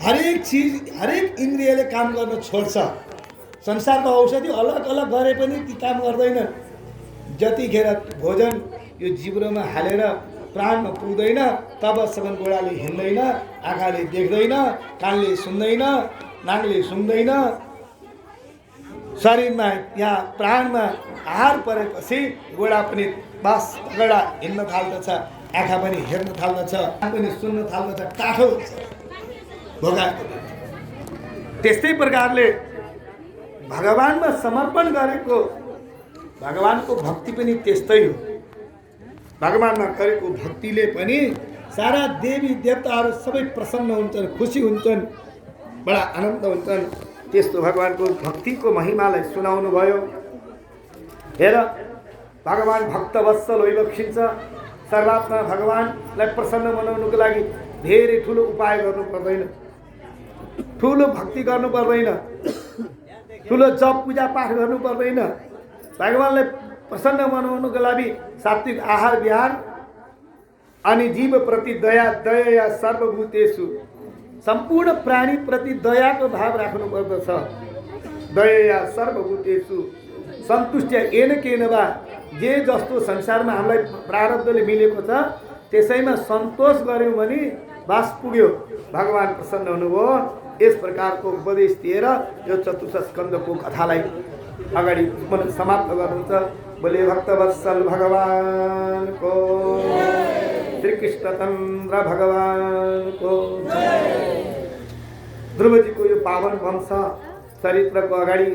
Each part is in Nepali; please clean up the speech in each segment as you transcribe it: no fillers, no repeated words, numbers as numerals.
हरेक चिज हरेक इन्द्रियले काम गर्न छोड्छ। संसारको औषधि अलग अलग गरे पनि ती काम गर्दैन। जतिखेर भोजन यो जिब्रोमा हालेर प्राणमा पुग्दैन तबसम्म गोडाले हिँड्दैन, आँखाले देख्दैन, कानले सुन्दैन, नाकले सुन्दैन। शरीरमा यहाँ प्राणमा आहार परेपछि गोडा पनि बस पगडा हिँड्न थाल्दछ, आँखा पनि हेर्न थाल्दछ, कान पनि सुन्न थाल्दछ, टाठो हुन्छ भोगाएको। त्यस्तै प्रकारले भगवानमा समर्पण गरेको भगवानको भक्ति पनि त्यस्तै हो। भगवानमा गरेको भक्तिले पनि सारा देवी देवताहरू सबै प्रसन्न हुन्छन्, खुसी हुन्छन्, बडा आनन्द हुन्छन्। त्यस्तो भगवानको भक्तिको महिमालाई सुनाउनु भयो। हेर, भगवान भक्तवत्सल होइबक्सिन्छ। सर्वात्मा भगवानलाई प्रसन्न बनाउनुको लागि धेरै ठुलो उपाय गर्नु पर्दैन, ठुलो भक्ति गर्नु पर्दैन, ठुलो जप पूजा पाठ गर्नु पर्दैन। भगवानलाई प्रसन्न बनाउनुको लागि सात्विक आहार विहार अनि जीव प्रति दया, दया सर्वभूतेषु, सम्पूर्ण प्राणी प्रति दयाको भाव राख्नु पर्दछ। दया सर्वभूतेषु सन्तुष्ट येन केन वा, जे जस्तो संसारमा हामीलाई प्रारब्धले मिलेको छ त्यसैमा सन्तोष गर्यौँ भने बास पुग्यो, भगवान प्रसन्न हुनुभयो। यस प्रकारको उपदेश दिएर यो चतुर्थ स्कन्धको कथालाई अगाडि समाप्त गर्नुहुन्छ। बोले भक्तवत्सल भगवानको, श्रीकृष्ण चन्द्र भगवानको। ध्रुवजीको यो पावन वंश चरित्रको अगाडि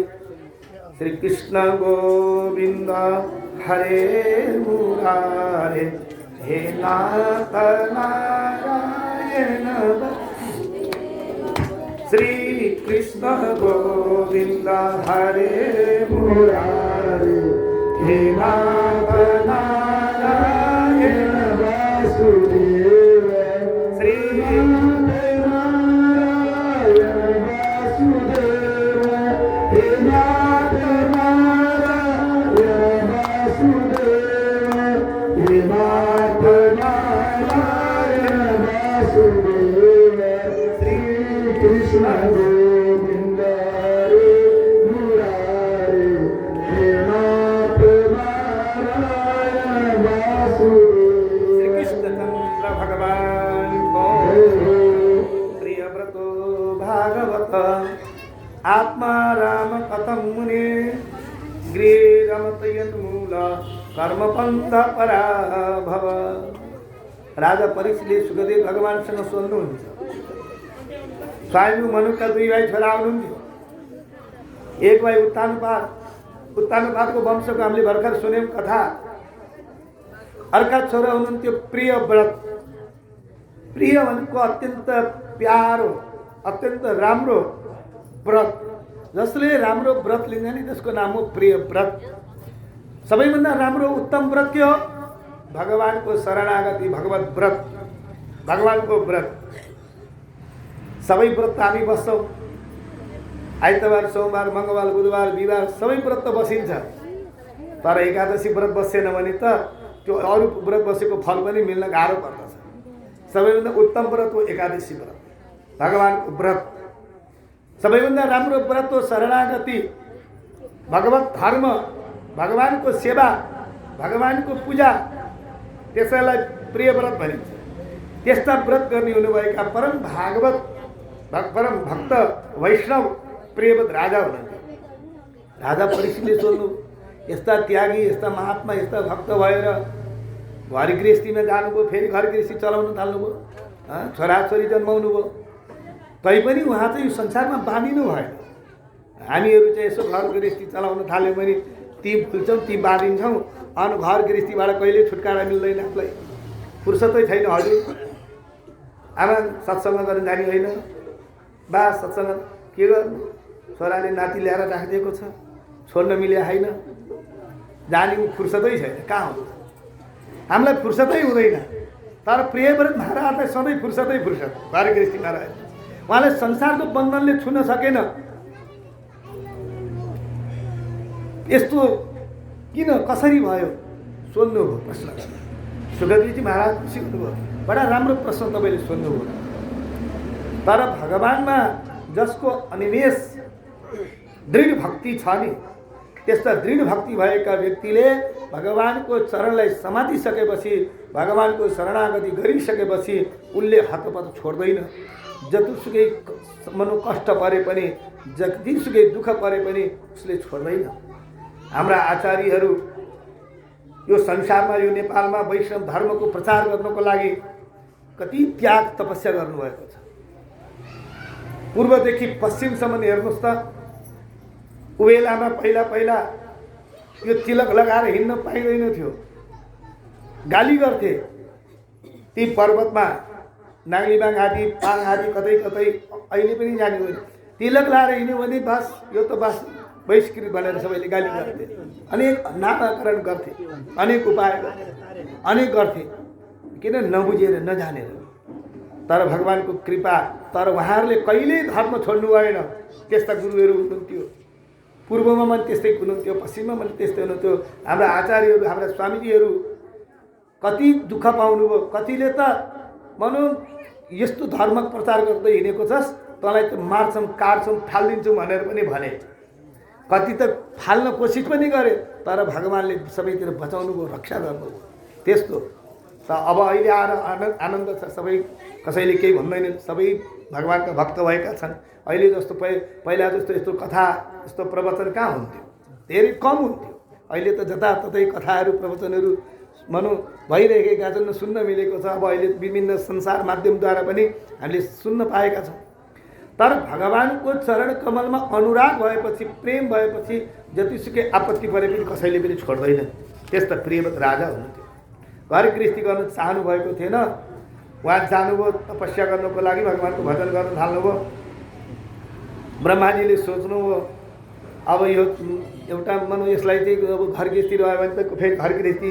श्रीकृष्ण गोविन्द हरे मुरारे, हे नाथ नारायण, श्री कृष्ण गोविंद हरे मुरारे, हे नाथ नारायण वासुदेव, श्री नारायण वासुदेव, हे नाथ नारायण वासुदेव, हे नाथ नारायण वासुदेव, कृष्ण गोविंद हरे मुरारे, हे नाथ नारायण वासुदेव। श्री कृष्ण चंद्र भगवान को प्रिय व्रतो भागवत आत्मा राम कथम मुने, गृहे रमतयन मूल कर्मपन्थ पराभव। राजा परीक्षितले सुखदेव भगवानसँग सोध्नुहुन्छ, स्वामी मनुका दुई भाइ छोरा हुनुहुन्थ्यो। एक भाइ उत्तानपाद, उत्तानपादको वंशको हामीले भर्खर सुन्यौँ कथा। अर्का छोरा हुनुहुन्थ्यो प्रियव्रत। प्रिय भनेको अत्यन्त प्यारो, अत्यन्त राम्रो व्रत, जसले राम्रो व्रत लिन्छ नि त्यसको नाम हो प्रियव्रत। सबैभन्दा राम्रो उत्तम व्रत के हो? भगवानको शरणागति, भगवत व्रत, भगवानको व्रत। सबै व्रत हामी बस्छौँ, आइतबार, सोमबार, मङ्गलबार, बुधबार, बिहिबार सबै व्रत त बसिन्छ। तर एकादशी व्रत बसेन भने त त्यो अरू व्रत बसेको फल पनि मिल्न गाह्रो पर्दछ। सबैभन्दा उत्तम व्रत हो एकादशी व्रत, भगवानको व्रत। सबैभन्दा राम्रो व्रत हो शरणागति, भगवत धर्म, भगवानको सेवा, भगवानको पूजा, त्यसैलाई प्रिय व्रत भनिन्छ। त्यस्ता व्रत गर्ने हुनुभएका परम भागवत, परम भक्त वैष्णव प्रियव्रत राजा हुनुहुन्थ्यो। राजा परीक्षितले सोध्नु, यस्ता त्यागी, यस्ता महात्मा, यस्ता भक्त भएर घर गृहस्थीमा जानुभयो, फेरि घर गृहस्थी चलाउन थाल्नुभयो, छोराछोरी जन्माउनु भयो, तैपनि उहाँ चाहिँ यो संसारमा बाँधिनु भएन। हामीहरू चाहिँ यसो घर गृहस्थी चलाउन थाल्यौँ भने ती भुल्छौँ, ती बाँधिन्छौँ, अनि घर गृहस्थीबाट कहिले छुटकारा मिल्दैन। आफूलाई फुर्सदै छैन। हजुर आमा सत्सङ्ग गर्न जाने होइन, बा सत्सङ्ग के गर्नु, छोराले नाति ल्याएर राखिदिएको छ, छोड्न मिले होइन, जाने फुर्सदै छैन। कहाँ हुन्छ? हामीलाई फुर्सदै हुँदैन। तर प्रियव्रत महाराजलाई सधैँ फुर्सदै फुर्सद, घर गृहस्थीमा रहे। उहाँले संसारको बन्धनले छुन सकेन। यस्तो किन, कसरी भयो सोध्नुभयो प्रश्न। सुखदेवजी महाराज खुसी हुनुभयो, बडा राम्रो प्रश्न तपाईँले सोध्नुभयो। तर भगवानमा जसको अनिमेष दृढ भक्ति छ नि, त्यस्ता दृढ भक्ति भएका व्यक्तिले भगवानको चरणलाई समातिसकेपछि, भगवानको शरणागति गरिसकेपछि उसले हतपत छोड्दैन। जतिसुकै मनोकष्ट परे पनि, जतिसुकै दुःख परे पनि उसले छोड्दैन। हाम्रा आचार्यहरू यो संसारमा, यो नेपालमा वैष्णव धर्मको प्रचार गर्नको लागि कति त्याग तपस्या गर्नुभएको छ। पूर्वदेखि पश्चिमसम्म हेर्नुहोस् त, उवेलामा पहिला पहिला यो तिलक लगाएर हिँड्न पाइँदैन थियो, गाली गर्थे। ती पर्वतमा नागलीबाङ आदि, पाङ आदि कतै कतै अहिले पनि जाने हो, तिलक लगाएर हिँड्यो भने बस यो त बस बहिष्कृत भनेर सबैले गाली गर्थे, अनेक नामाकरण गर्थे, अनेक उपाय अनेक गर्थे, किन नबुझेर नजानेर। तर भगवानको कृपा, तर उहाँहरूले कहिल्यै धर्म छोड्नु भएन। त्यस्ता गुरुहरू हुनुहुन्थ्यो, पूर्वमा पनि त्यस्तै हुनुहुन्थ्यो, पश्चिममा पनि त्यस्तै हुनुहुन्थ्यो। हाम्रा आचार्यहरू, हाम्रा स्वामीजीहरू कति दुःख पाउनुभयो। कतिले त भनौँ यस्तो धर्म प्रचार गर्दै हिँडेको छस्, तँलाई त मार्छौँ, काट्छौँ, फालिदिन्छौँ भनेर पनि भने। कति त फाल्न कोसिस पनि गरे, तर भगवानले सबैतिर बचाउनु भयो, रक्षा गर्नुभयो। त्यस्तो त अब अहिले आएर आनन्द छ, सबै कसैले केही भन्दैनन्, सबै भगवानका भक्त भएका छन्। अहिले जस्तो पहिला जस्तो यस्तो कथा, यस्तो प्रवचन कहाँ हुन्थ्यो, धेरै कम हुन्थ्यो। अहिले त जताततै कथाहरू, प्रवचनहरू भनौँ भइरहेका छन्, सुन्न मिलेको छ। अब अहिले विभिन्न संसार माध्यमद्वारा पनि हामीले सुन्न पाएका छौँ। तर भगवानको चरण कमलमा अनुराग भएपछि, प्रेम भएपछि जतिसुकै आपत्ति परे पनि कसैले पनि छोड्दैन। त्यस्ता प्रेमवत राजा हुनुहुन्थ्यो। घर गृहस्थी गर्न चाहनु भएको थिएन, उहाँ जानुभयो तपस्या गर्नको लागि, भगवानको भजन गर्न थाल्नुभयो। ब्रह्माजीले सोच्नुभयो अब यो एउटा मानौँ यसलाई चाहिँ अब घर गृहस्थी रह्यो भने त फेरि घर गृहस्थी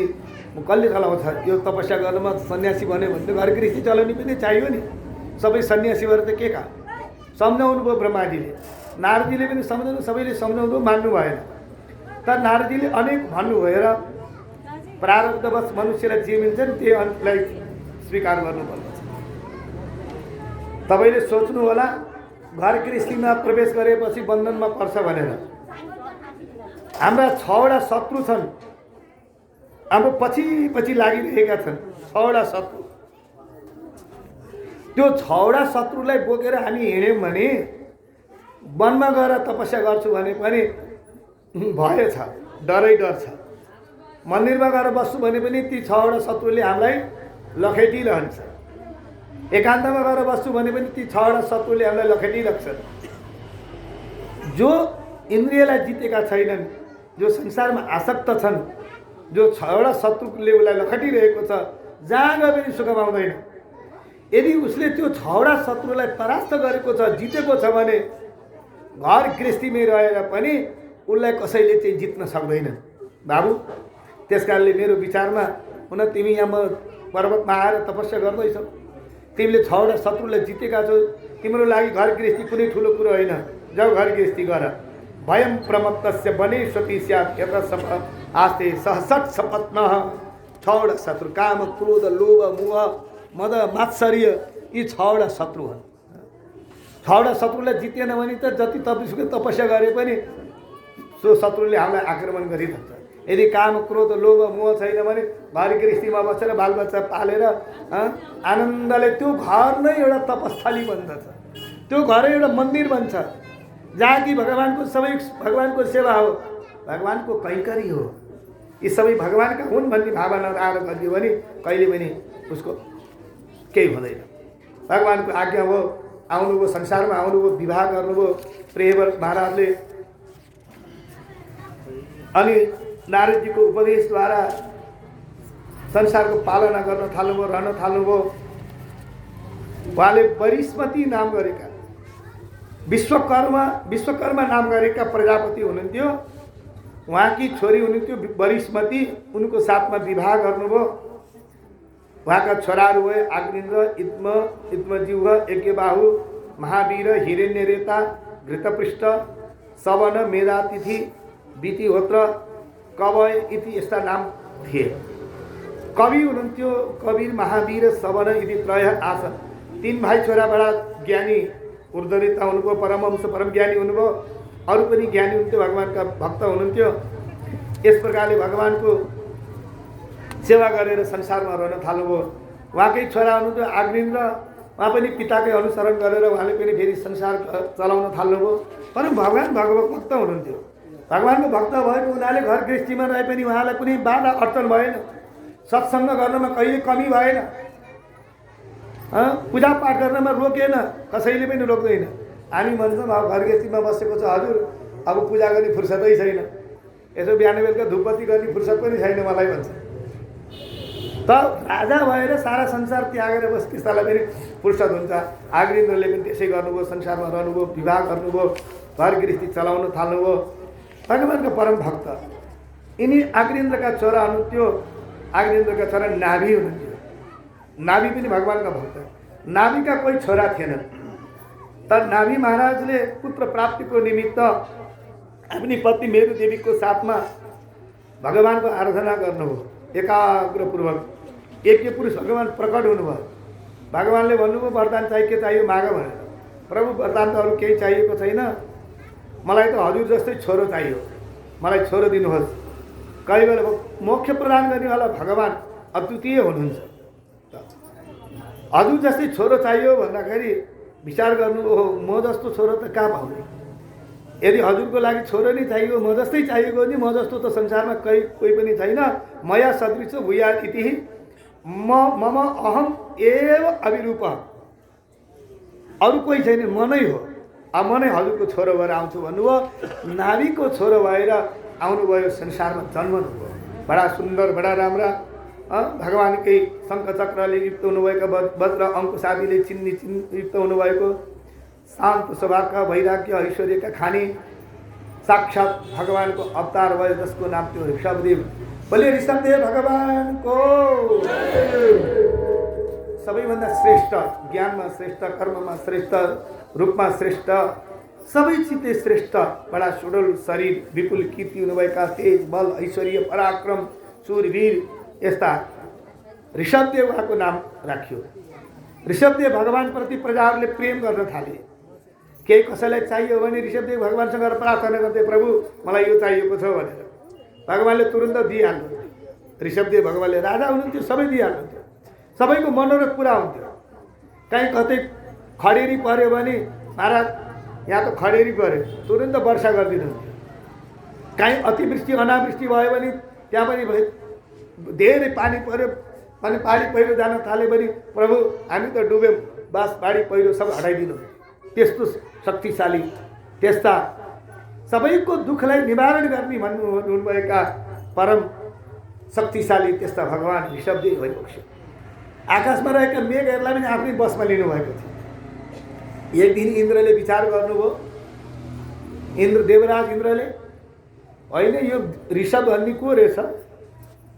कसले चलाउँछ। यो तपस्या गर्नमा सन्यासी भन्यो भने त घर गृहस्थी चलाउने पनि चाहियो नि। सबै सन्यासी भएर त के काम। सम्झाउनु भयो ब्रह्माजीले, नारदजीले पनि सम्झाउनु, सबैले सम्झाउनु, मान्नु भएन। तर नारदजीले अनेक भन्नुभयो र प्रारब्धवश मनुष्यलाई जे मिल्छ नि त्यही अन्तलाई स्वीकार गर्नुपर्दछ। तपाईँले सोच्नु होला घर गृहस्थीमा प्रवेश गरेपछि बन्धनमा पर्छ भनेर। हाम्रा 6वटा शत्रु छन्, हाम्रो पछि पछि लागिरहेका छन् 6वटा शत्रु। त्यो 6वटा शत्रुलाई बोकेर हामी हिँड्यौँ भने, वनमा गएर तपस्या गर्छु भने पनि भय छ, डरै डर छ। मन्दिरमा गएर बस्छु भने पनि ती 6वटा शत्रुले हामीलाई लखेटिरहन्छ। एकान्तमा गएर बस्छु भने पनि ती 6वटा शत्रुले हामीलाई लखेटिराख्छन्। जो इन्द्रियलाई जितेका छैनन्, जो संसारमा आसक्त छन्, जो 6वटा शत्रुले उसलाई लखेटिरहेको छ, जहाँ गए पनि सुख पाउँदैन। यदि उसले त्यो 6वटा शत्रुलाई परास्त गरेको छ, जितेको छ भने घर गृहस्थीमै रहेर पनि उसलाई कसैले चाहिँ जित्न सक्दैनन् बाबु। त्यस कारणले मेरो विचारमा, हुन तिमी यहाँ पर्वतमा आएर तपस्या गर्दैछौ, तिमीले 6वटा शत्रुलाई जितेका छौ, तिम्रो लागि घर गृहस्थी कुनै ठुलो कुरो होइन। जाऊ घर गृहस्थी गर। भयम प्रमत्तस्य वनेष्वति स्यात् यत्र सप आस्ते सहसट सपत्नः। 6वटा शत्रु काम, क्रोध, लोभ, मोह, मद, मात्सर्य, यी 6वटा शत्रु हुन्। 6वटा शत्रुलाई जितेन भने त जति तपस्या तपस्या गरे पनि सो शत्रुले हामीलाई आक्रमण गरिरहन्छ। यदि काम, क्रोध, लोभ, मोह छैन भने घर गृहस्थीमा बसेर बालबच्चा पालेर आनन्दले त्यो घर नै एउटा तपस्थली बन्दछ, त्यो घर एउटा मन्दिर बन्छ, जहाँ कि भगवानको सबै भगवानको सेवा हो, भगवानको कैंकरी हो। यी सबै भगवानका हुन् भन्ने भावना आएर गरिदियो भने कहिले पनि उसको केही हुँदैन। भगवानको आज्ञा हो, आउनुभयो संसारमा, आउनुभयो, विवाह गर्नुभयो प्रेमवत महाराजले। अनि नारदजीको उपदेशद्वारा संसारको पालना गर्न थाल्नुभयो, रहन थाल्नुभयो। उहाँले वरिष्मती नाम गरेका, विश्वकर्मा नाम गरेका प्रजापति हुनुहुन्थ्यो। उहाँकी छोरी हुनुहुन्थ्यो वरिष्मती, उनको साथमा विवाह गर्नुभयो। उहाँका छोराहरू भए अग्निन्द्र, इद्मजिह्व, यज्ञबाहु, महावीर, हिरण्यरेता, घृतपृष्ठ, सवन, मेधातिथि, वितिहोत्र, कवय इति यस्ता नाम थिए। कवि हुनुहुन्थ्यो, कवि, महावीर, सवन इति त्रय आसन। तीन भाइ छोराबाट ज्ञानी उर्धनेता हुनुभयो, परमहंस परम ज्ञानी हुनुभयो, अरू पनि ज्ञानी हुन्थ्यो, भगवान्का भक्त हुनुहुन्थ्यो। यस प्रकारले भगवान्को सेवा गरेर संसारमा रहन थाल्नुभयो। उहाँकै छोरा हुनुहुन्थ्यो आग्नेन्द्र, उहाँ पनि पिताकै अनुसरण गरेर उहाँले पनि फेरि संसार चलाउन थाल्नुभयो। तर भगवान् भक्त हुनुहुन्थ्यो। भगवान्को भक्त भएको हुनाले घर गृहस्थीमा रहे पनि उहाँलाई कुनै बाधा अड्चन भएन, सत्सङ्ग गर्नमा कहिले कमी भएन, पूजापाठ गर्नमा रोकेन, कसैले पनि रोक्दैन। हामी भन्छौँ अब घर गृहस्थीमा बसेको छ हजुर, अब पूजा गर्ने फुर्सदै छैन, यसो बिहान बेलुका धुपबत्ती गर्ने फुर्सद पनि छैन मलाई भन्छ। त राजा भएर सारा संसार त्यागेर बस त्यस्तालाई पनि फुर्सद हुन्छ। आग्नेन्द्रले पनि त्यसै गर्नुभयो, संसारमा रहनुभयो, विवाह गर्नुभयो, घर गृहस्थी चलाउन थाल्नुभयो। भगवान्को परम भक्त यिनी आग्नेन्द्रका छोरा हुनुहुन्थ्यो। आग्नेन्द्रका छोरा नाभि हुनुहुन्थ्यो। नाभि पनि भगवान्का भक्त। नाभिका कोही छोरा थिएनन्, तर नाभि महाराजले पुत्र प्राप्तिको निमित्त आफ्नी पत्नी मेरु देवीको साथमा भगवान्को आराधना गर्नुभयो एकाग्रपूर्वक। यज्ञ पुरुष भगवान् प्रकट हुनुभयो। भगवान्ले भन्नुभयो वरदान चाहिँ के चाहियो माग भनेर। प्रभु वरदान त अरू केही चाहिएको छैन, मलाई त हजुर जस्तै छोरो चाहियो, मलाई छोरो दिनुहोस्। कहिले बेला मोक्ष प्रदान गर्नेवाला भगवान् अद्वितीय हुनुहुन्छ। हजुर जस्तै छोरो चाहियो भन्दाखेरि विचार गर्नु, ओहो म जस्तो छोरो त कहाँ पाउने। यदि हजुरको लागि छोरो नै चाहियो, म जस्तै चाहिएको नि, म जस्तो त संसारमा कोही पनि छैन। मया सदृश भूया इति मम अहम एव अभिरूप, अरू कोही छैन, म नै हो, अब म नै हजुरको छोरो भएर आउँछु भन्नुभयो। नाभीको छोरो भएर आउनुभयो, संसारमा जन्मनुभयो। बडा सुन्दर, बडा राम्रा भगवान्कै शङ्खचक्रले युक्त हुनुभएको, वज्र अङ्कुशादीले चिन्नी युक्त हुनुभएको, शान्त स्वभावका, वैराग्य ऐश्वर्यका खानी साक्षात् भगवान्को अवतार भयो, जसको नाम थियो ऋषभदेव। बोले ऋषभदेव भगवान्को सबैभन्दा श्रेष्ठ, ज्ञानमा श्रेष्ठ, कर्ममा श्रेष्ठ, रूपमा श्रेष्ठ, सबै चित्ते श्रेष्ठ, बडा सुडोल शरीर, विपुल कीर्ति हुनुभएका, तेज बल ऐश्वर्य पराक्रम शूरवीर, यस्ता ऋषभदेव उहाँको नाम राखियो। ऋषभदेव भगवान्प्रति प्रजाहरूले प्रेम गर्न थाले। केही कसैलाई चाहियो भने ऋषभदेव भगवान्सँग प्रार्थना गर्थे, प्रभु मलाई यो चाहिएको छ भनेर। भगवान्ले तुरन्त दिइहाल्नु। ऋषभदेव भगवान्ले राजा हुनुहुन्थ्यो, सबै दिइहाल्नुहुन्थ्यो, सबैको मनोरथ पुरा हुन्थ्यो। कहीँ कतै खडेरी पऱ्यो भने महाराज यहाँ त खडेरी पऱ्यो, तुरन्त वर्षा गरिदिनुहुन्थ्यो। कहीँ अतिवृष्टि अनावृष्टि भयो भने त्यहाँ पनि धेरै पानी पऱ्यो भने, बाढी पहिरो जान थाल्यो भने प्रभु हामी त डुब्यौँ, बास बाढी पहिरो सब हटाइदिनु। त्यस्तो शक्तिशाली, त्यस्ता सबैको दुःखलाई निवारण गर्ने भन्नुभएका परम शक्तिशाली त्यस्ता भगवान् ऋषभदेव भइबक्स्यो। आकाशमा रहेका मेघहरूलाई पनि आफ्नै बसमा लिनुभएको थियो। एक दिन इन्द्रले विचार गर्नुभयो, देवराज इन्द्रले, होइन यो ऋषभ भन्ने को रहेछ,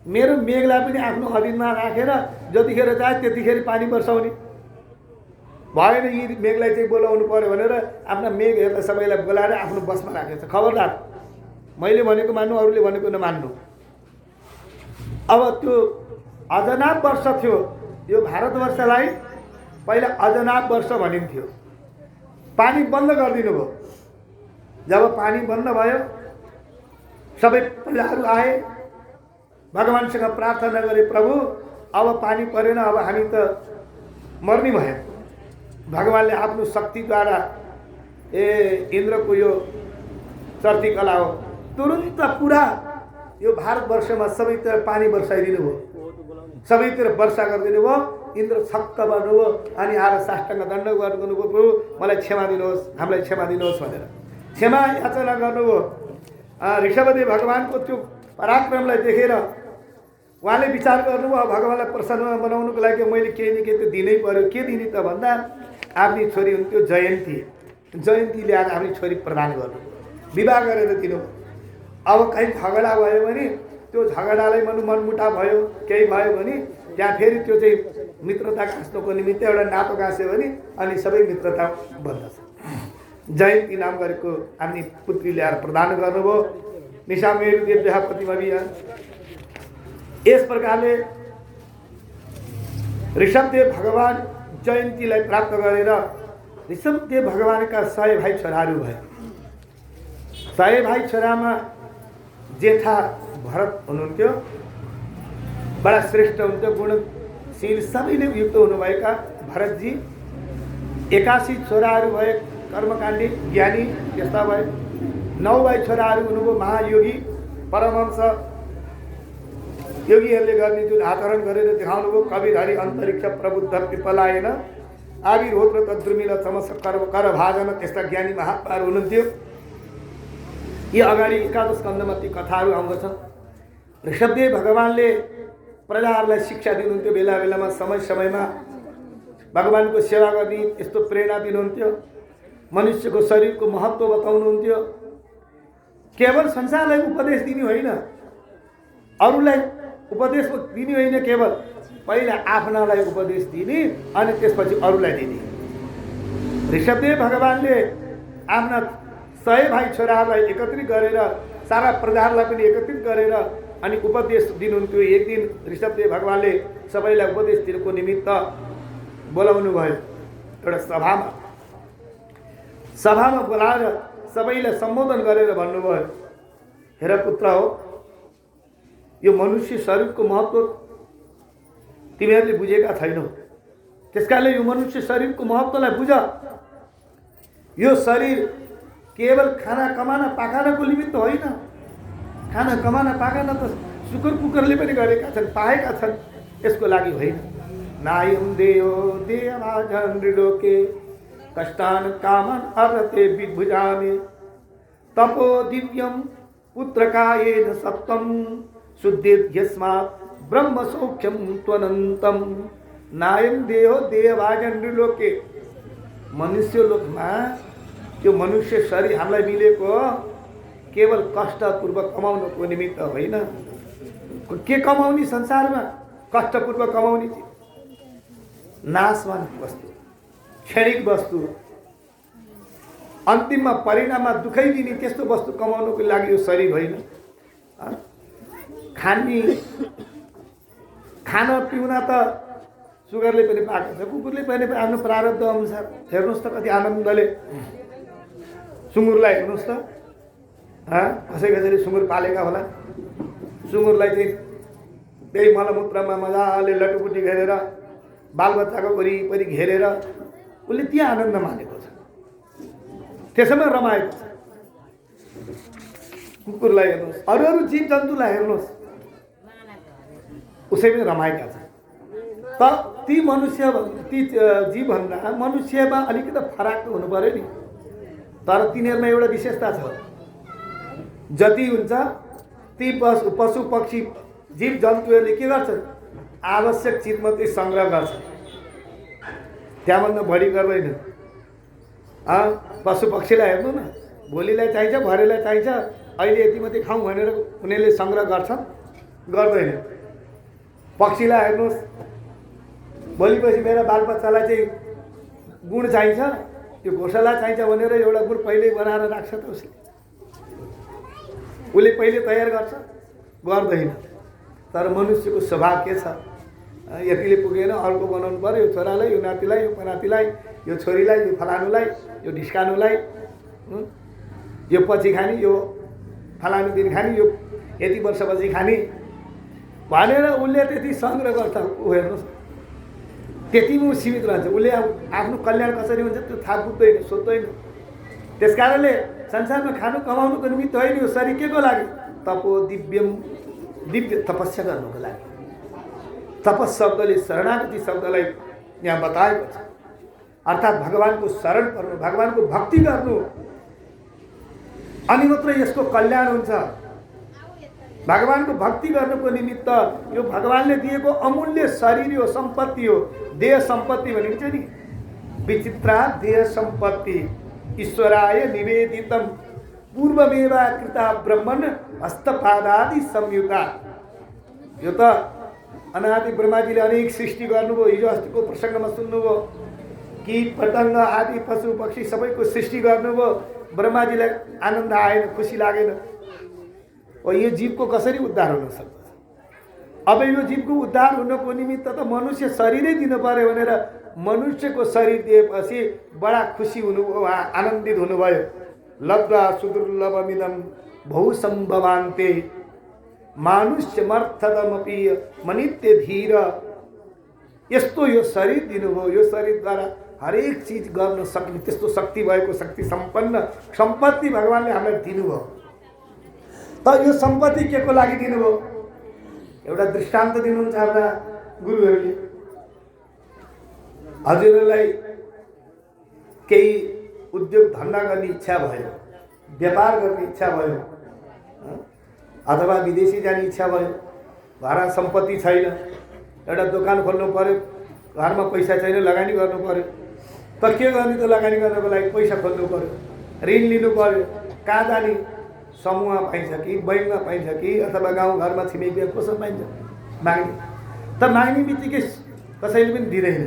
मेरो मेघलाई पनि आफ्नो अधीनमा राखेर जतिखेर चाहे त्यतिखेर पानी वर्षाउने, भएन यी मेघलाई चाहिँ बोलाउनु पर्यो भनेर आफ्ना मेघहरूलाई सबैलाई बोलाएर आफ्नो बसमा राखेको छ। खबरदार मैले भनेको मान्नु, अरूले भनेको नमान्नु। अब त्यो अजनाब वर्ष थियो, यो भारतवर्षलाई पहिला अजनाब वर्ष भनिन्थ्यो। पानी बन्द गरिदिनु भयो। जब पानी बन्द भयो, सबै प्रजाहरू आए, भगवान्सँग प्रार्थना गरे, प्रभु अब पानी परेन, अब हामी त मर्ने भयो। भगवान्ले आफ्नो शक्तिद्वारा इन्द्रको यो चर्ती कला हो, तुरन्त पुरा यो भारतवर्षमा सबैतिर पानी वर्षाइदिनु भयो, सबैतिर वर्षा गरिदिनु भयो। इन्द्र छक्क बन्नुभयो अनि आएर साष्टाङ्ग दण्ड गर्नुभयो, प्रभु मलाई क्षमा दिनुहोस्, हामीलाई क्षमा दिनुहोस् भनेर क्षमा याचना गर्नुभयो। ऋषभदेव भगवान्को त्यो पराक्रमलाई देखेर उहाँले विचार गर्नुभयो, भगवान्लाई प्रसन्न बनाउनुको लागि मैले केही न केही त दिनै पर्यो। के दिने त भन्दा आफ्नी छोरी हुन्थ्यो जयन्ती, जयन्ती ल्याएर आफ्नो छोरी प्रदान गर्नु, विवाह गरेर दिनु। अब कहीँ झगडा भयो भने त्यो झगडालाई मनमुटाव भयो, केही भयो भने त्यहाँ फेरि त्यो चाहिँ मित्रता गाँच्नुको निमित्त एउटा नातो गाँस्यो भने अनि सबै मित्रता बन्दछ। जयन्ती नाम गरेको आफ्नी पुत्री ल्याएर प्रदान गर्नुभयो। निशा मेरु देव प्रतिमा बिहा। यस प्रकारले ऋषभदेव भगवान जयन्तीलाई प्राप्त गरेर ऋषभदेव भगवानका 100 भाइ छोराहरू भए। 100 भाइ छोरामा जेठा भरत हुनुहुन्थ्यो, बडा श्रेष्ठ हुन्थ्यो, गुणशील सबैले युक्त हुनुभएका भरतजी। 81 छोराहरू भए कर्मकाण्डी ज्ञानी, यस्ता भए। 9 भाइ छोराहरू हुनुभयो महायोगी परमहंस योगीहरूले गर्ने जुन आचरण गरेर देखाउनुभयो। कवीर हरि अन्तरिक्ष प्रबुद्ध पिपलायन आविर्होत्र तद्रुमिल तमस कर भाजन, त्यस्ता ज्ञानी महात्माहरू हुनुहुन्थ्यो। यी अगाडि एकादश स्कन्धमा ती कथाहरू आउँदछन्। ऋषभदेव भगवानले प्रजाहरूलाई शिक्षा दिनुहुन्थ्यो, बेला बेलामा समय समयमा भगवानको सेवा गर्ने यस्तो प्रेरणा दिनुहुन्थ्यो। मनुष्यको शरीरको महत्त्व बताउनुहुन्थ्यो। केवल संसारलाई उपदेश दिने होइन, अरूलाई उपदेश दिने होइन, केवल पहिला आफ्नालाई उपदेश दिने अनि त्यसपछि अरूलाई दिने। ऋषभदेव भगवानले आफ्ना 100 भाइ छोराहरूलाई एकत्रित गरेर सारा प्रजाहरूलाई पनि एकत्रित गरेर अनि उपदेश दिनुहुन्थ्यो। एक दिन ऋषभदेव भगवानले सबैलाई उपदेश दिनको निमित्त बोलाउनु भयो एउटा सभामा बोलाएर सबैलाई सम्बोधन गरेर भन्नुभयो, हेर पुत्र हो, यो मनुष्य शरीरको महत्त्व तिमीहरूले बुझेका छैनौ। त्यसकारणले यो मनुष्य शरीरको महत्त्वलाई बुझ। यो शरीर केवल खाना कमाना पाखानाको निमित्त होइन। खाना कमाना पाखाना त सुकुर कुकुरले पनि गरेका छन्, पाएका छन्, यसको लागि होइन। नायम देयो देयमाझन लोके कष्टान कामन अर्हते विभुजाने तपो दिव्यम पुत्रकायेन सप्तम शुद्धेत यस्मात् ब्रह्म सौख्यम त्वनन्तम। नायम देयो देयभाजन लोके, मनुष्य लोकमा त्यो मनुष्य शरीर हामीलाई मिलेको केवल कष्टपूर्वक कमाउनको निमित्त होइन। के कमाउने संसारमा? कष्टपूर्वक कमाउने नाशवान वस्तु, क्षणिक वस्तु, अन्तिममा परिणाममा दुखै दिने त्यस्तो वस्तु कमाउनको लागि यो शरीर होइन। खाना पिउन त सुगरले पनि पाएको छ, कुकुरले पनि आफ्नो प्रारब्ध अनुसार। हेर्नुहोस् त कति आनन्दले सुँगुरलाई हेर्नुहोस् त, कसै कसैले सुँगुर पालेका होला। सुँगुरलाई चाहिँ त्यही मलमूत्रमा मजाले लटुपुटी घेरेर बालबच्चाको वरिपरि घेरेर उसले त्यहाँ आनन्द मानेको छ, त्यसैमा रमाएको छ। कुकुरलाई हेर्नुहोस्, अरू जीव जन्तुलाई हेर्नुहोस्, उसैमा रमाएका छन्। त ती मनुष्य ती जीवभन्दा मनुष्यमा अलिकति फरक हुनु पर्यो नि। तर तिनीहरूमा एउटा विशेषता छ, जति हुन्छ ती पशु पक्षी जीव जन्तुहरूले के गर्छन्? आवश्यक चिज मात्रै सङ्ग्रह गर्छन्, त्यहाँभन्दा बढी गर्दैन। पशु पक्षीलाई हेर्नु न, भोलिलाई चाहिन्छ, भरेलाई चाहिन्छ, अहिले यति मात्रै खाउँ भनेर उनीहरूले सङ्ग्रह गर्छन्? गर्दैन। पक्षीलाई हेर्नुहोस्, भोलिपछि मेरो बालबच्चालाई चाहिँ गुण चाहिन्छ, त्यो घोसला चाहिन्छ भनेर एउटा गुण पहिल्यै बनाएर राख्छ त उसले पहिले तयार गर्छ? गर्दैन। तर मनुष्यको स्वभाव के छ? यतिले पुगेन, अर्को बनाउनु पर्यो, यो छोरालाई, यो नातिलाई, यो पनातिलाई, यो छोरीलाई, यो फलानुलाई, यो ढिस्कानुलाई, यो पछि खाने, यो फलानु दिन खाने, यो यति वर्षपछि खाने भनेर उसले त्यति सङ्ग्रह गर्छ। ऊ हेर्नुहोस्, त्यतिमा सीमित रहन्छ। उसले आफ्नो कल्याण कसरी हुन्छ त्यो थाहा बुझ्दैन, सोध्दैन। त्यस कारणले संसारमा खानु कमाउनुको निमित्त होइन, यो शरीर के को लागि? तपो दिव्यम, दिव्य तपस्या गर्नुको लागि। तपस शब्दले शरणागति शब्दलाई यहाँ बताएको छ। अर्थात् भगवानको शरण पर्नु, भगवानको भक्ति गर्नु, अनि मात्र यसको कल्याण हुन्छ। भगवानको भक्ति गर्नुको निमित्त यो भगवानले दिएको अमूल्य शरीर हो, सम्पत्ति हो, देह सम्पत्ति भनिन्छ नि। विचित्रा देह सम्पत्ति ईश्वराय निवेदितम पूर्वमेवा कृता ब्रह्मण हस्तपादादि संयुता। यो त अनादि ब्रह्माजीले अनेक सृष्टि गर्नुभयो। हिजो अस्तिको प्रसङ्गमा सुन्नुभयो, कीट पतङ्ग आदि पशु पक्षी सबैको सृष्टि गर्नुभयो। ब्रह्माजीलाई आनन्द आएन, खुसी लागेन। यो जीवको कसरी उद्धार हुन सक्छ? अब यो जीवको उद्धार हुनको निमित्त त मनुष्य शरीरै दिनु पर्यो भनेर मनुष्यको शरीर दिएपछि बडा खुसी हुनुभयो, आनन्दित हुनुभयो। लब्धा सुदुर्लभमिदं बहुसम्भवान्ते मानुष्यमर्थदमपि मनित्य धीर। यस्तो यो शरीर दिनुभयो, यो शरीरद्वारा हरेक चिज गर्न सक्ने त्यस्तो शक्ति भएको, शक्ति सम्पन्न सम्पत्ति भगवानले हामीलाई दिनुभयो। त यो सम्पत्ति के को लागि दिनुभयो? एउटा दृष्टान्त दिनुहुन्छ हाम्रा गुरुहरूले। हजुरहरूलाई केही उद्योग धन्दा गर्ने इच्छा भयो, व्यापार गर्ने इच्छा भयो, अथवा विदेशी जाने इच्छा भयो, घर सम्पत्ति छैन, एउटा दोकान खोल्नु पर्यो, घरमा पैसा छैन, लगानी गर्नु पर्यो। त के गर्ने? त लगानी गर्नको लागि पैसा खोज्नु पर्यो, ऋण लिनु पर्यो। कहाँ जाने? समूहमा पाइन्छ कि बैङ्कमा पाइन्छ कि अथवा गाउँघरमा छिमेकी कसो पाइन्छ? माग्ने। त माग्ने बित्तिकै कसैले पनि दिँदैन।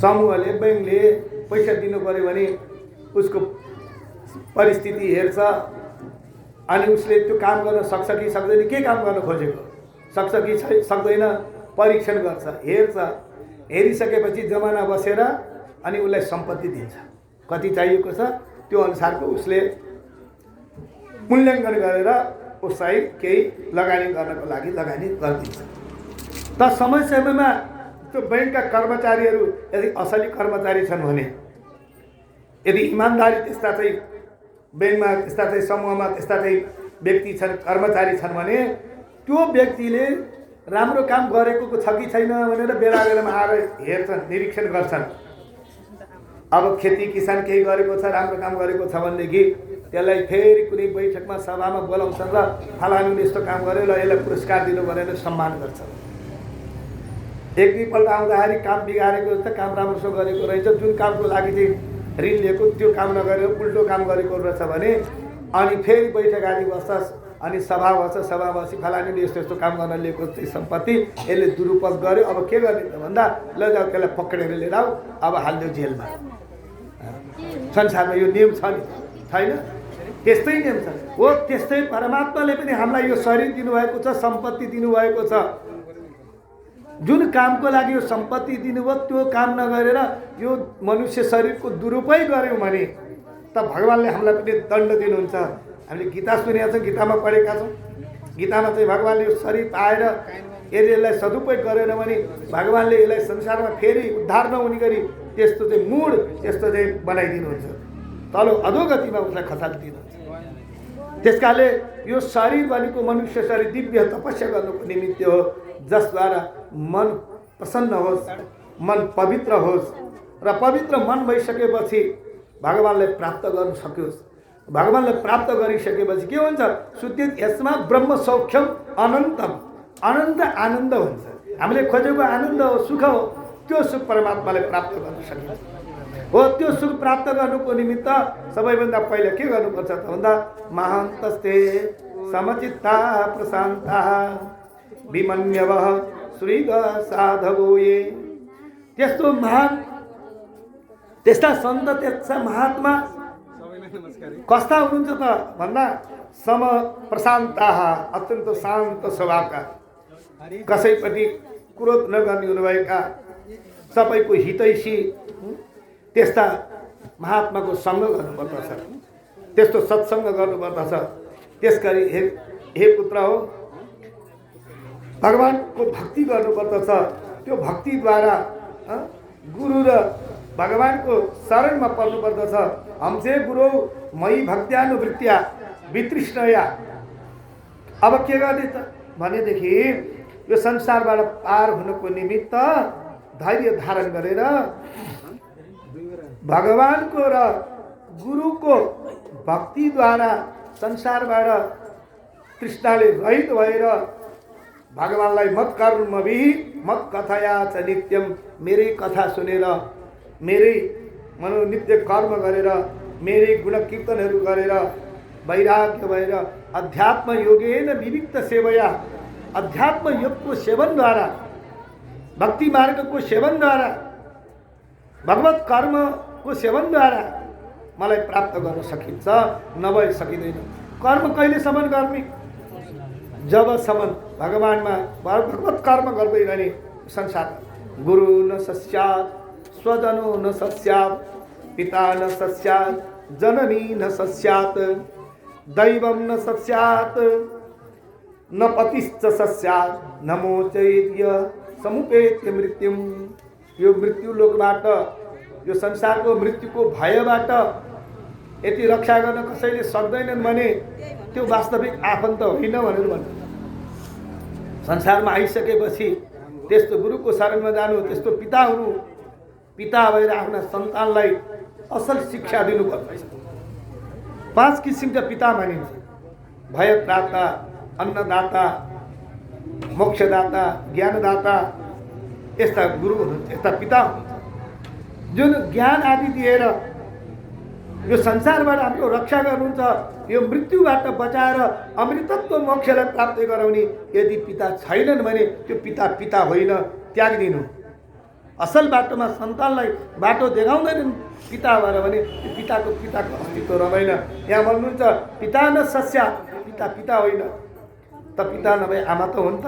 समूहले, बैङ्कले पैसा दिनु पर्यो भने उसको परिस्थिति हेर्छ, अनि उसले त्यो काम गर्न सक्छ कि सक्दैन, के काम गर्न खोजेको, सक्छ कि सक्दैन, परीक्षण गर्छ, हेर्छ। हेरिसकेपछि जमाना बसेर अनि उसलाई सम्पत्ति दिन्छ। कति चाहिएको छ त्यो अनुसारको उसले मूल्याङ्कन गरेर उसलाई केही लगानी गर्नको लागि लगानी गरिदिन्छ। त समय समयमा त्यो बैंकका कर्मचारीहरू यदि असली कर्मचारी छन् भने, यदि इमान्दारी त्यस्ता चाहिँ बैंकमा त्यस्ता चाहिँ समूहमा त्यस्ता चाहिँ व्यक्ति छन्, कर्मचारी छन् भने त्यो व्यक्तिले राम्रो काम गरेको छ कि छैन भनेर बेला बेलामा आएर हेर्छन्, निरीक्षण गर्छन्। अब खेती किसान केही गरेको छ, राम्रो काम गरेको छ भनेदेखि त्यसलाई फेरि कुनै बैठकमा सभामा बोलाउँछन् र फलानुले यस्तो काम गर्यो ल यसलाई पुरस्कार दिनु भनेर सम्मान गर्छन्। एक दुईपल्ट आउँदाखेरि काम बिगारेको जस्तो काम राम्रोसँग गरेको रहेछ, जुन कामको लागि चाहिँ ऋण लिएको त्यो काम नगरेर उल्टो काम गरेको रहेछ भने अनि फेरि बैठक आदि बस्छ, अनि सभा बस्छ। सभा बसी फलानुले यस्तो यस्तो काम गर्न लिएको चाहिँ सम्पत्ति यसले दुरुपयोग गर्यो, अब के गर्ने त भन्दा ल जाऊ त्यसलाई पक्रेर लिएर आऊ, अब हालिदियो जेलमा। संसारमा यो नियम छ नि, छैन? त्यस्तै नियम छ हो। त्यस्तै परमात्माले पनि हामीलाई यो शरीर दिनुभएको छ, सम्पत्ति दिनुभएको छ। जुन कामको लागि यो सम्पत्ति दिनुभयो त्यो काम नगरेर यो मनुष्य शरीरको दुरुपयोग गर्यौँ भने त भगवानले हामीलाई पनि दण्ड दिनुहुन्छ। हामीले गीता सुनेका छौँ, गीतामा पढेका छौँ। गीतामा चाहिँ भगवानले यो शरीर पाएर यदि यसलाई सदुपयोग गरेन भने भगवानले यसलाई संसारमा फेरि उद्धार नहुने गरी त्यस्तो चाहिँ मूढ त्यस्तो चाहिँ बनाइदिनुहुन्छ, तल अधोगतिमा उसलाई खसालिदिनुहुन्छ। त्यसकाले यो शरीर भनेको मनुष्य शरीर दिव्य तपस्या गर्नुको निमित्त हो, जसद्वारा मन प्रसन्न होस्, मन पवित्र होस् र पवित्र मन भइसकेपछि भगवानलाई प्राप्त गर्न सकियोस्। भगवानलाई प्राप्त गरिसकेपछि के हुन्छ? शुद्धित यसमा ब्रह्म सौख्यम अनन्तम, अनन्त आनन्द हुन्छ। हामीले खोजेको आनन्द हो, सुख हो, त्यो सुख परमात्माले प्राप्त गर्न सकिन्छ हो। त्यो सुख प्राप्त गर्नुको निमित्त सबैभन्दा पहिला के गर्नुपर्छ त भन्दा महान्तस्ते समचित्ता प्रशान्ता विमन्यवः श्रीद साधवो ये। त्यस्तो महान, त्यस्ता सन्त, त्यस्ता महात्मा कस्ता हुनुहुन्छ त भन्दा सम प्रशान्ता, अत्यन्त शान्त स्वभावका, कसैपट्टि क्रोध नगर्ने हुनुभएका, सबैको हितैषी, त्यस्ता महात्माको सङ्ग गर्नुपर्दछ, त्यस्तो सत्सङ्ग गर्नुपर्दछ। त्यसगरी हे पुत्र हो, भगवानको भक्ति गर्नुपर्दछ। त्यो भक्तिद्वारा गुरु र भगवानको शरणमा पर्नुपर्दछ। हमसे गुरु मयि भक्त्यानुवृत्तिया वितृष्णया। अब के गर्ने त भनेदेखि यो संसारबाट पार हुनुको निमित्त धैर्य धारण गरेर भगवानको र गुरुको भक्तिद्वारा संसारबाट तृष्णाले रहित भएर भगवानलाई मत कर्मभि मत कथया च नित्यम, मेरै कथा सुनेर, मेरै मनोनित्य कर्म गरेर, मेरै गुण कीर्तनहरू गरेर वैराग्य भएर अध्यात्म योगेन विविक्त सेवया, अध्यात्म योगको सेवनद्वारा, भक्ति मार्गको सेवनद्वारा, भगवत कर्मको सेवनद्वारा मलाई प्राप्त गर्न सकिन्छ, नभए सकिँदैन। कर्म कहिलेसम्म गर्ने? जबसम्म भगवानमा भगवत कर्म गर्दै रहने संसार गुरु न सस्यात् स्वजनो न सस्यात् पिता न सस्यात् जननी न सस्यात् दैवं न सस्यात् न पतिश्च सस्यात् न मोचयेद्य समुपेत्य मृत्युम। यो मृत्यु लोकबाट यो संसारको मृत्युको भयबाट यति रक्षा गर्न कसैले सक्दैनन् भने त्यो वास्तविक आफन्त होइन भनेर भन्नु। संसारमा आइसकेपछि त्यस्तो गुरुको शरणमा जानु, त्यस्तो पिता हुनु, पिता भएर आफ्ना सन्तानलाई असल शिक्षा दिनुपर्छ। 5 किसिमका पिता मानिन्छ। भयत्राता, अन्नदाता, मोक्षदाता, ज्ञानदाता, यस्ता गुरु हुनुहुन्छ, यस्ता पिता हुनुहुन्छ जुन ज्ञान आदि दिएर यो संसारबाट हाम्रो रक्षा गर्नुहुन्छ, यो मृत्युबाट बचाएर अमृतत्व मोक्षलाई प्राप्त गराउने। यदि पिता छैनन् भने त्यो पिता पिता होइन, त्यागिदिनु। असल बाटोमा सन्तानलाई बाटो देखाउँदैनन् पिता भएर भने त्यो पिताको अस्तित्व रहेन। यहाँ भन्नुहुन्छ पिता न सस्या, पिता पिता होइन त पिता नभए आमा त हो नि त।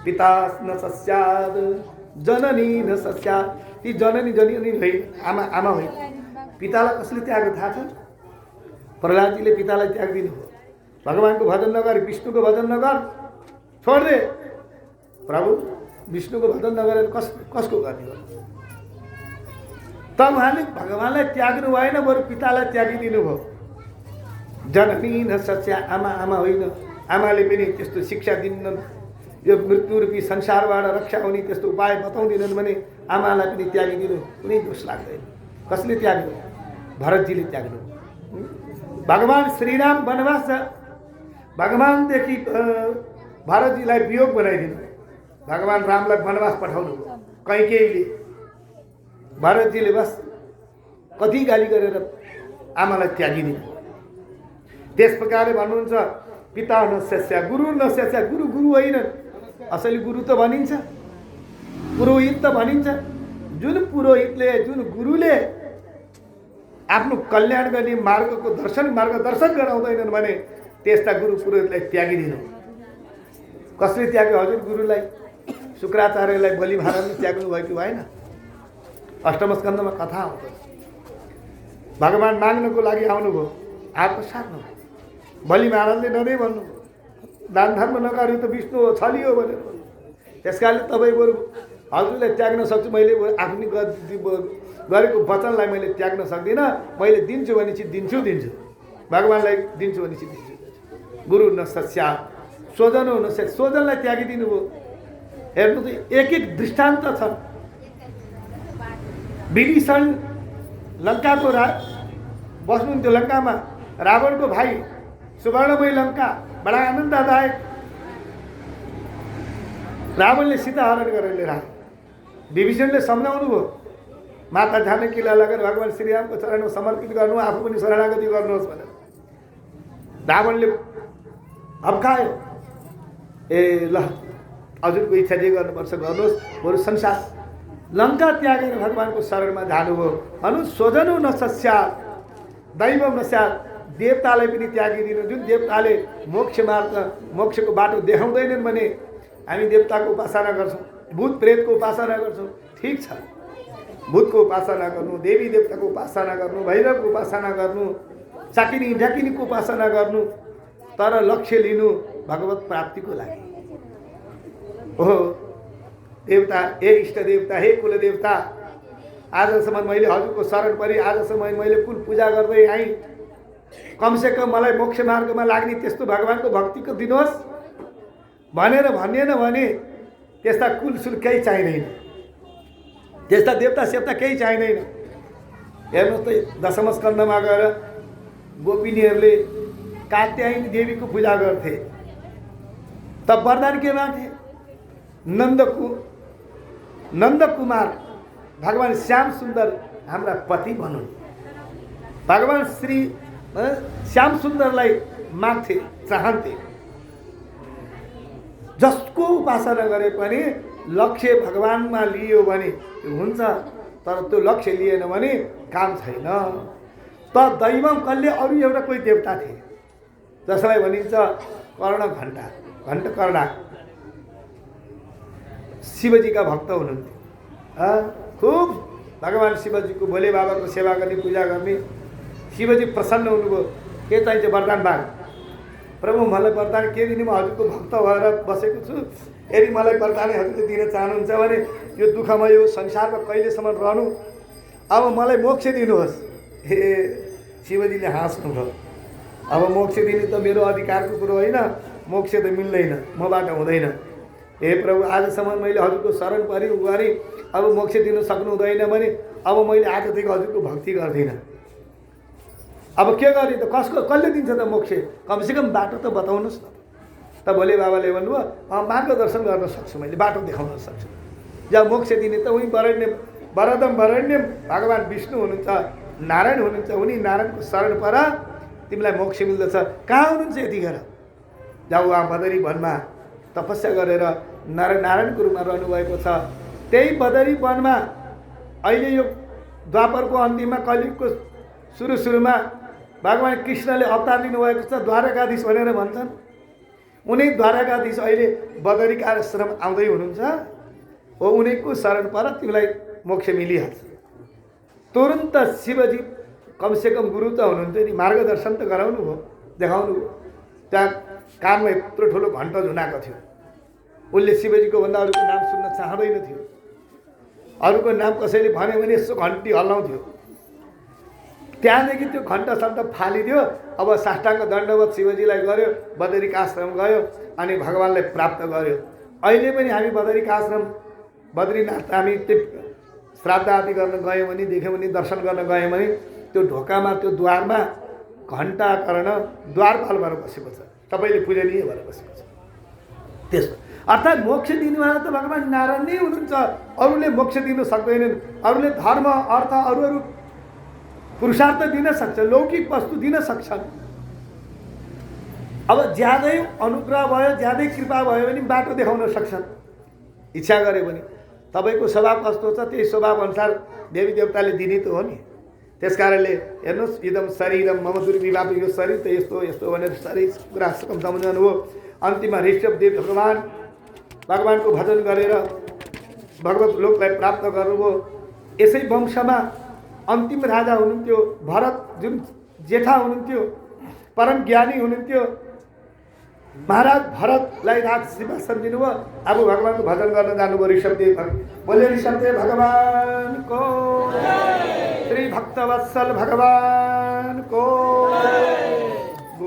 पिता न सस्याद जननी न सस्या, ती जननी जननी होइन, आमा आमा होइन। पितालाई कसले त्याग्यो थाहा छ? प्रहलादजीले पितालाई त्याग दिनु हो। भगवानको भजन नगर, विष्णुको भजन नगर, छोडिदे। प्रभु विष्णुको भजन नगरेर कसको गर्ने हो? त उहाँले भगवानलाई त्याग्नु भएन, बरु पितालाई त्यागिदिनु भयो। जननी न सस्या, आमा आमा होइन। आमाले पनि त्यस्तो शिक्षा दिन्नन्, यो मृत्युरूपी संसारबाट रक्षा हुने त्यस्तो उपाय बताउँदिनन् भने आमालाई पनि त्यागिदिनु कुनै दोष लाग्दैन। कसले त्याग्नु? भरतजीले त्याग्नु। भगवान श्रीराम वनवास, भगवानदेखि भरतजीलाई वियोग बनाइदिनु। भगवान रामलाई वनवास पठाउनु कैकेयीले। भरतजीले बस कति गाली गरेर आमालाई त्यागिदिनु। त्यस प्रकारले भन्नुहुन्छ पिता न सस्या, गुरु न सस्या। गुरु गुरु होइन, असली गुरु त भनिन्छ, पुरोहित त भनिन्छ। जुन पुरोहितले, जुन गुरुले आफ्नो कल्याण गर्ने मार्गको मार्गदर्शन गराउँदैनन् भने त्यस्ता गुरु पुरोहितलाई त्यागिदिनु। कसले त्याग्यो हजुर गुरुलाई? शुक्राचार्यलाई बलि महाराजले त्याग्नु भयो कि भएन? अष्टम स्कन्धमा कथा आउँछ। भगवान माग्नको लागि आउनुभयो, आएको सार्नु। बलि महाराजले नदै भन्नु दान धर्म नगर्यो त विष्णु हो, छलियो भनेर। त्यस कारणले तपाईँ बरु हजुरलाई त्याग्न सक्छु, मैले आफ्नो गरेको वचनलाई मैले त्याग्न सक्दिनँ। मैले दिन्छु भनेपछि दिन्छु। भगवानलाई दिन्छु भनेपछि दिन्छु। गुरु न सस्या स्वजन हो न सस्या, स्वजनलाई त्यागिदिनु भयो। हेर्नु त एक एक दृष्टान्त छ। विभीषण लङ्काको बस्नुहुन्थ्यो लङ्कामा, रावणको भाइ, सुवर्णमय लङ्का, बडा आनन्ददायक। रावणले सीता हरण गरेर लिएर आयो। विभीषणले सम्झाउनु भयो, माता जानकीलाई लगेर भगवान श्रीरामको चरणमा समर्पित गर्नु, आफू पनि शरणागति गर्नुहोस् भनेर। रावणले हप्कायो, ए ल हजुरको इच्छा जे गर्नुपर्छ गर्नुहोस्, बरु संसार लङ्का त्यागेर भगवानको शरणमा जानुभयो। भनौँ स्वजनो न सस्यात् दैवम न स्यात्, देवतालाई पनि त्यागिदिनु। जुन देवताले मोक्ष मार्ग, मोक्षको बाटो देखाउँदैनन् भने हामी देवताको उपासना गर्छौँ, भूत प्रेतको उपासना गर्छौँ। ठिक छ, भूतको उपासना गर्नु, देवी देवताको उपासना गर्नु, भैरवको उपासना गर्नु, चाकिनी ढाकिनीको उपासना गर्नु, तर लक्ष्य लिनु भगवत प्राप्तिको लागि। ओहो देवता, हे इष्ट देवता, हे कुल देवता, आजसम्म मैले हजुरको शरण परि, आजसम्म मैले कुल पूजा गर्दै आएँ, कमसेकम मलाई मोक्ष मार्गमा लाग्ने त्यस्तो भगवानको भक्तिको दिनुहोस् भनेर भनिएन भने त्यस्ता कुलसुल केही चाहिँदैन, त्यस्ता देवता सेवता केही चाहिँदैन। हेर्नुहोस् त दशम स्कन्धमा गएर गोपिनीहरूले कात्यायनी देवीको पूजा गर्थे, तब वरदान के मागे? नंद कुमार भगवान श्याम सुंदर हाम्रा पति भनौँ। भगवान श्री श्याम सुंदरलाई माग्थे, चाहन्थे। जसको उपासना गरे पनि लक्ष्य भगवानमा लियो भने हुन्छ, तर त्यो लक्ष्य लिएन भने काम छैन। त दैवम कल्ले अरू एउटा कोही देवता थिए जसलाई भनिन्छ कर्ण घण्टा, घण्टकर्णा। शिवजी का भक्त हुनुहुन्थ्यो। खूब भगवान शिवजीको भोले बाबाको सेवा गर्ने पूजा गर्ने। शिवजी प्रसन्न हुनुभयो। के चाहिन्छ वरदान माग। प्रभु मलाई वरदान के दिने, म हजुरको भक्त भएर बसेको छु। यदि मलाई वरदान हजुरले दिन चाहनुहुन्छ भने यो दुःखमा यो संसारमा कहिलेसम्म रहनु, अब मलाई मोक्ष दिनुहोस्। शिवजीले हाँस्नुभयो। अब मोक्ष दिने त मेरो अधिकारको कुरो होइन, मोक्ष त मिल्दैन, मबाट हुँदैन। हे प्रभु, आजसम्म मैले हजुरको शरण परि गरेँ, अब मोक्ष दिन सक्नु हुँदैन भने अब मैले आजदेखि हजुरको भक्ति गर्दिनँ। अब के गर्ने त, कसले दिन्छ त मोक्ष? कमसेकम बाटो त बताउनुहोस् न। त भोले बाबाले भन्नुभयो, मार्गदर्शन गर्न सक्छु, मैले बाटो देखाउन सक्छु। जहाँ मोक्ष दिने त उही वरदम वरण्यम भगवान् विष्णु हुनुहुन्छ, नारायण हुनुहुन्छ। उनी नारायणको शरण पर तिमीलाई मोक्ष मिल्दछ। कहाँ हुनुहुन्छ यतिखेर? जाऊ उहाँ बदरी वनमा तपस्या गरेर नारायणको रूपमा रहनुभएको छ। त्यही बदरी वनमा अहिले यो द्वापरको अन्तिममा कलियुगको सुरुमा भगवान् कृष्णले अवतार लिनुभएको छ, द्वारकाधीश भनेर भन्छन्। उनी द्वारकाधीश अहिले बदरीका आश्रम आउँदै हुनुहुन्छ। हो उनीको शरण पर तिमीलाई मोक्ष मिलिहाल्छ। तुरुन्त शिवजी कमसेकम गुरु त हुनुहुन्थ्यो नि, मार्गदर्शन त गराउनु भयो, देखाउनु भयो। त्यहाँ कानमा यत्रो ठुलो घण्ट झुनाएको थियो। उसले शिवजीको भन्दा अरूको नाम सुन्न चाहँदैन थियो। अरूको नाम कसैले भन्यो भने यसो घन्टी हल्लाउँथ्यो। त्यहाँदेखि त्यो घण्ट शब्द फालिदियो। अब साष्टाङ्ग दण्डवत शिवजीलाई गर्यो, बदरीका आश्रम गयो अनि भगवान्लाई प्राप्त गर्यो। अहिले पनि हामी बदरीका आश्रम बद्रीनाथ हामी त्यो श्राद्ध आदि गर्न गयौँ भने, देख्यौँ भने, दर्शन गर्न गयौँ भने त्यो ढोकामा त्यो द्वारमा घण्टा कर्ण द्वारपाल भएर बसेको छ, तपाईँले पूजनीय भएर बसेको छ। त्यसो अर्थात् मोक्ष दिनेवाला त भगवान् नारायण नै हुनुहुन्छ। अरूले मोक्ष दिन सक्दैनन्। अरूले धर्म अर्थ अरू पुरुषार्थ दिन सक्छ, लौकिक वस्तु दिन सक्छन्। अब ज्यादै अनुग्रह भयो, ज्यादै कृपा भयो भने बाटो देखाउन सक्छन्। इच्छा गऱ्यो भने तपाईँको स्वभाव कस्तो छ त्यही स्वभाव अनुसार देवी देवताले दिने त हो नि। त्यसकारणले हेर्नुहोस्, इदम शरीरम मम दुर्विभाव, यो शरीर त यस्तो यस्तो भनेर साह्रै कुरा सम्झाउनु हो। अन्तिममा ऋषभदेव भगवानको भजन गरेर भगवत लोकलाई प्राप्त गर्नुभयो। यसै वंशमा अन्तिम राजा हुनुहुन्थ्यो भरत, जुन जेठा हुनुहुन्थ्यो, परम ज्ञानी हुनुहुन्थ्यो। महाराज भरतलाई राज सिंहासन दिनुभयो। अब भगवानको भजन गर्न जानुभयो ऋषभदेव। बोले ऋषभदेव भगवानको, श्री भक्तवत्सल भगवानको।